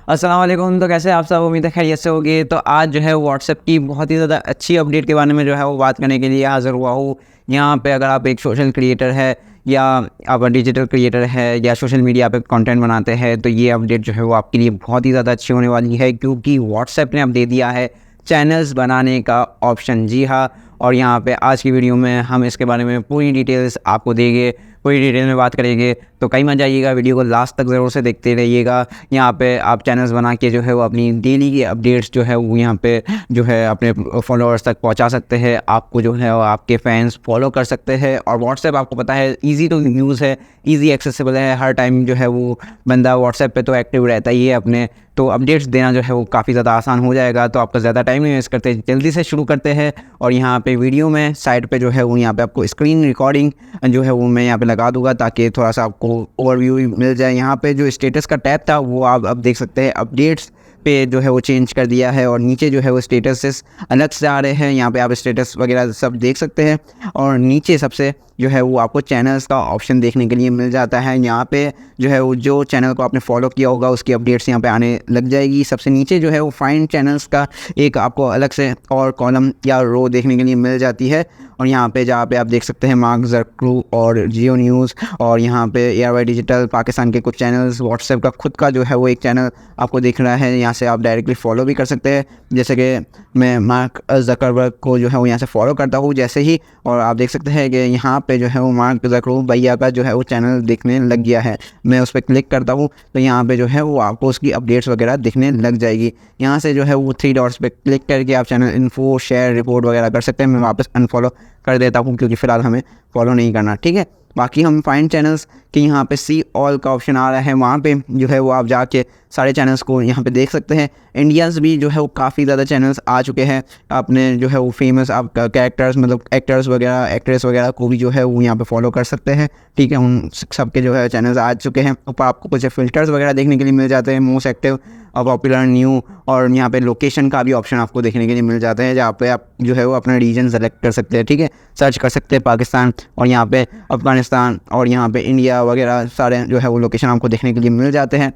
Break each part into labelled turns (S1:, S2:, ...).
S1: अस्सलाम वालेकुम। तो कैसे आप सब, उम्मीद है खैरियत से होगे। तो आज जो है व्हाट्सएप की बहुत ही ज़्यादा अच्छी अपडेट के बारे में जो है वो बात करने के लिए हाज़िर हुआ हूँ। यहाँ पे अगर आप एक सोशल क्रिएटर है या आप डिजिटल क्रिएटर है या सोशल मीडिया पे कंटेंट बनाते हैं, तो ये अपडेट जो है वो आपके लिए बहुत ही ज़्यादा अच्छी होने वाली है, क्योंकि व्हाट्सएप ने अब दे दिया है चैनल्स बनाने का ऑप्शन। जी हाँ, और यहाँ पे आज की वीडियो में हम इसके बारे में पूरी डिटेल्स आपको देंगे, पूरी डिटेल में बात करेंगे। तो कहीं मत जाइएगा, वीडियो को लास्ट तक ज़रूर से देखते रहिएगा। यहाँ पे आप चैनल्स बना के जो है वो अपनी डेली की अपडेट्स जो है वो यहाँ पे जो है अपने फॉलोअर्स तक पहुँचा सकते हैं। आपको जो है वो आपके फैंस फॉलो कर सकते हैं। और व्हाट्सएप आपको पता है ईजी टू यूज़ है, ईजी एक्सेसिबल है। हर टाइम जो है वो बंदा व्हाट्सएप पे तो एक्टिव रहता ही है अपने, तो अपडेट्स देना जो है वो काफ़ी ज़्यादा आसान हो जाएगा। तो आपका ज़्यादा टाइम नहीं वेस्ट करते, जल्दी से शुरू करते हैं। और यहाँ पे वीडियो में साइड पे जो है वो यहाँ पे आपको स्क्रीन रिकॉर्डिंग जो है वो मैं यहाँ पे लगा दूंगा, ताकि थोड़ा सा आपको ओवरव्यू मिल जाए। यहाँ पे जो स्टेटस का टैब था वो आप अब देख सकते हैं, अपडेट्स पे जो है वो चेंज कर दिया है। और नीचे जो है वो स्टेटस अलग से आ रहे हैं, यहाँ पे आप स्टेटस वगैरह सब देख सकते हैं। और नीचे सबसे जो है वो आपको चैनल्स का ऑप्शन देखने के लिए मिल जाता है। यहाँ पे जो है वो जो चैनल को आपने फॉलो किया होगा उसकी अपडेट्स यहाँ पे आने लग जाएगी। सबसे नीचे जो है वो फाइंड चैनल्स का एक आपको अलग से और कॉलम या रो देखने के लिए मिल जाती है। और यहाँ पे जहाँ पे आप देख सकते हैं मार्क ज़करबर्ग और जियो न्यूज़, और यहाँ पे ARY डिजिटल पाकिस्तान के कुछ चैनल्स, व्हाट्सएप का खुद का जो है वो एक चैनल आपको दिख रहा है। यहाँ से आप डायरेक्टली फॉलो भी कर सकते हैं, जैसे कि मैं मार्क ज़करबर्ग को जो है वो यहाँ से फॉलो करता हूँ जैसे ही। और आप देख सकते हैं कि यहाँ पे जो है वो मार्क ज़करबर्ग भैया का जो है वो चैनल दिखने लग गया है। मैं उस पर क्लिक करता हूँ तो यहाँ पे जो है वो आपको उसकी अपडेट्स वगैरह दिखने लग जाएगी। यहाँ से जो है वो 3 डॉट्स पे क्लिक करके आप चैनल इन्फो, शेयर, रिपोर्ट वगैरह कर सकते हैं। मैं वापस अनफॉलो कर देता हूँ क्योंकि फ़िलहाल हमें फॉलो नहीं करना, ठीक है। बाकी हम फाइंड चैनल्स के यहाँ पे सी ऑल का ऑप्शन आ रहा है, वहाँ पे जो है वो आप जाके सारे चैनल्स को यहाँ पे देख सकते हैं। इंडियंस भी जो है वो काफ़ी ज़्यादा चैनल्स आ चुके हैं। आपने जो है वो फेमस आप कैरेक्टर्स मतलब एक्टर्स वगैरह, एक्ट्रेस वगैरह को भी जो है वो यहाँ पे फॉलो कर सकते हैं, ठीक है। उन सबके जो है चैनल्स आ चुके हैं। ऊपर आपको कुछ फ़िल्टर्स वगैरह देखने के लिए मिल जाते हैं, मोस्ट एक्टिव और पॉपुलर, न्यू, और यहाँ पे लोकेशन का भी ऑप्शन आपको देखने के लिए मिल जाता है, जहाँ पे आप जो है वो अपना रीजन सेलेक्ट कर सकते हैं, ठीक है। सर्च कर सकते हैं पाकिस्तान, और यहाँ पे अफ़गानिस्तान, और यहाँ पे इंडिया वगैरह सारे जो है वो लोकेशन आपको देखने के लिए मिल जाते हैं।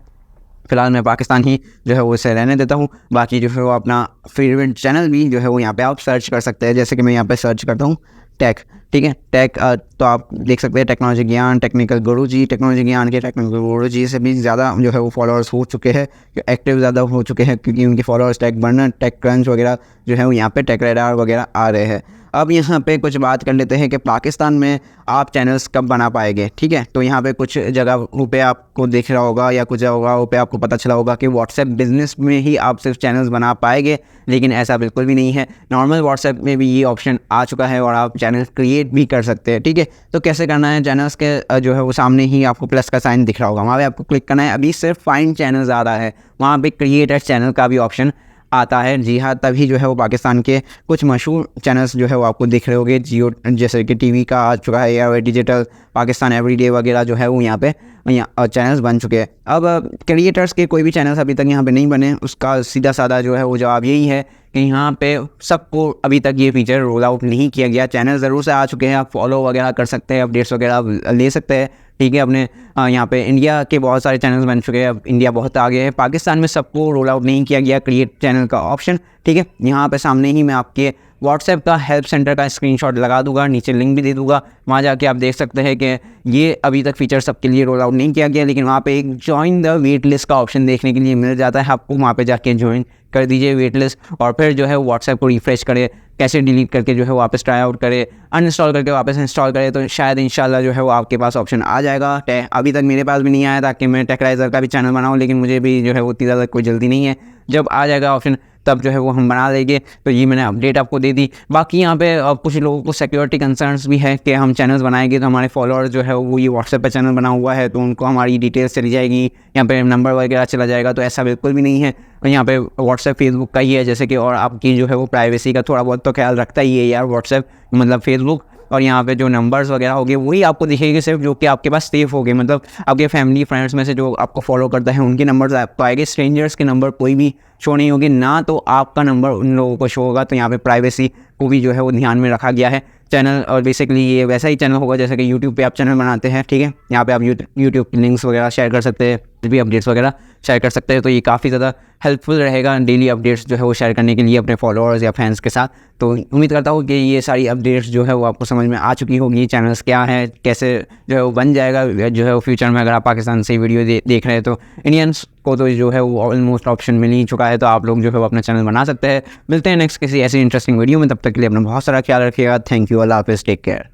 S1: फ़िलहाल मैं पाकिस्तान ही जो है वो इसे रहने देता हूँ। बाकी जो है वो अपना फेवरेट चैनल भी जो है वो यहाँ पे आप सर्च कर सकते हैं, जैसे कि मैं यहाँ पे सर्च करता हूँ टेक, ठीक है। टेक तो आप देख सकते हैं टेक्नोलॉजी ज्ञान, टेक्निकल गुरुजी, टेक्नोलॉजी ज्ञान के टेक्निकल गुरुजी से भी ज़्यादा जो है वो फॉलोअर्स हो चुके हैं, एक्टिव ज़्यादा हो चुके हैं, क्योंकि उनके followers tech burner, TechCrunch वगैरह जो है वो यहाँ पे टेक रेडार वगैरह आ रहे हैं। अब यहाँ पे कुछ बात कर लेते हैं कि पाकिस्तान में आप चैनल्स कब बना पाएंगे, ठीक है। तो यहाँ पे कुछ जगह पे आपको दिख रहा होगा या कुछ जगहों पे आपको पता चला होगा कि व्हाट्सएप बिजनेस में ही आप सिर्फ चैनल्स बना पाएंगे, लेकिन ऐसा बिल्कुल भी नहीं है। नॉर्मल व्हाट्सएप में भी ये ऑप्शन आ चुका है और आप चैनल क्रिएट भी कर सकते हैं, ठीक है। तो कैसे करना है, चैनल्स के जो है वो सामने ही आपको प्लस का साइन दिख रहा होगा, वहाँ पे आपको क्लिक करना है। अभी सिर्फ फाइंड चैनल्स आ रहा है, वहाँ पे क्रिएटर चैनल का भी ऑप्शन आता है। जी हाँ, तभी जो है वो पाकिस्तान के कुछ मशहूर चैनल्स जो है वो आपको दिख रहे होंगे। जियो जैसे कि टीवी का आ चुका है, ARY डिजिटल, पाकिस्तान एवरीडे वगैरह जो है वो यहाँ पे चैनल्स बन चुके हैं। अब क्रिएटर्स के कोई भी चैनल्स अभी तक यहाँ पे नहीं बने, उसका सीधा साधा जो है वो जवाब यही है कि यहाँ पे सबको अभी तक ये फीचर रोल आउट नहीं किया गया। चैनल ज़रूर से आ चुके हैं, आप फॉलो वगैरह कर सकते हैं, अपडेट्स वगैरह ले सकते हैं, ठीक है। अपने यहाँ पे इंडिया के बहुत सारे चैनल्स बन चुके हैं, अब इंडिया बहुत आगे है। पाकिस्तान में सबको रोल आउट नहीं किया गया क्रिएट चैनल का ऑप्शन, ठीक है। यहाँ पे सामने ही मैं आपके व्हाट्सएप का हेल्प सेंटर का स्क्रीनशॉट लगा दूंगा, नीचे लिंक भी दे दूंगा, वहाँ जाके आप देख सकते हैं कि ये अभी तक फीचर सबके लिए रोल आउट नहीं किया गया, लेकिन वहाँ पे एक जॉइन द वेट लिस्ट का ऑप्शन देखने के लिए मिल जाता है। आपको वहाँ पे जाके ज्वाइन कर दीजिए वेट लिस्ट, और फिर जो है व्हाट्सएप को रिफ्रेश करें, कैसे डिलीट करके जो है वापस ट्राई आउट करें, अनइंस्टॉल करके वापस इंस्टॉल करें, तो शायद इंशाल्लाह जो है वो आपके पास ऑप्शन आ जाएगा। अभी तक मेरे पास भी नहीं आया, ताकि मैं टेकराइजर का भी चैनल बनाऊँ, लेकिन मुझे भी जो है उतनी ज़्यादा कोई जल्दी नहीं है। जब आ जाएगा ऑप्शन तब जो है वो हम बना लेंगे। तो ये मैंने अपडेट आपको दे दी। बाकी यहाँ पे कुछ लोगों को सिक्योरिटी कंसर्न्स भी है कि हम चैनल्स बनाएंगे तो हमारे फॉलोअर्स जो है वो ये व्हाट्सएप पे चैनल बना हुआ है तो उनको हमारी डिटेल्स चली जाएगी, यहाँ पे नंबर वगैरह चला जाएगा। तो ऐसा बिल्कुल भी नहीं है। यहाँ पे व्हाट्सएप फेसबुक का ही है जैसे कि, और आपकी जो है वो प्राइवेसी का थोड़ा बहुत तो ख्याल रखता ही है यार व्हाट्सएप, मतलब फेसबुक। और यहाँ पे जो नंबर्स वगैरह होंगे वही आपको दिखेंगे सिर्फ, जो कि आपके पास सेफ होंगे, मतलब आपके फैमिली फ्रेंड्स में से जो आपको फॉलो करता है उनके नंबर्स आपको आएंगे। स्ट्रेंजर्स के नंबर कोई भी शो नहीं होगी, ना तो आपका नंबर उन लोगों को शो होगा। तो यहाँ पे प्राइवेसी को भी जो है वो ध्यान में रखा गया है। चैनल और बेसिकली ये वैसा ही चैनल होगा जैसे कि यूट्यूब पे आप चैनल बनाते हैं, ठीक है। यहाँ पे आप यूट्यूब की लिंक्स वगैरह शेयर कर सकते हैं, भी अपडेट्स वगैरह शेयर कर सकते हैं। तो ये काफ़ी ज़्यादा हेल्पफुल रहेगा डेली अपडेट्स जो है वो शेयर करने के लिए अपने फॉलोअर्स या फैंस के साथ। तो उम्मीद करता हूँ कि ये सारी अपडेट्स जो है वो आपको समझ में आ चुकी होगी, चैनल्स क्या है, कैसे जो है वो बन जाएगा जो है वो फ्यूचर में। अगर आप पाकिस्तान से वीडियो देख रहे हैं तो इंडियंस को तो जो है वो ऑलमोस्ट ऑप्शन मिल ही चुका है, तो आप लोग जो है वो अपना चैनल बना सकते हैं। मिलते हैं नेक्स्ट किसी ऐसी इंटरेस्टिंग वीडियो में, तब तक के लिए अपना बहुत सारा ख्याल रखिएगा। थैंक यू, अल्लाह हाफिज़, टेक केयर।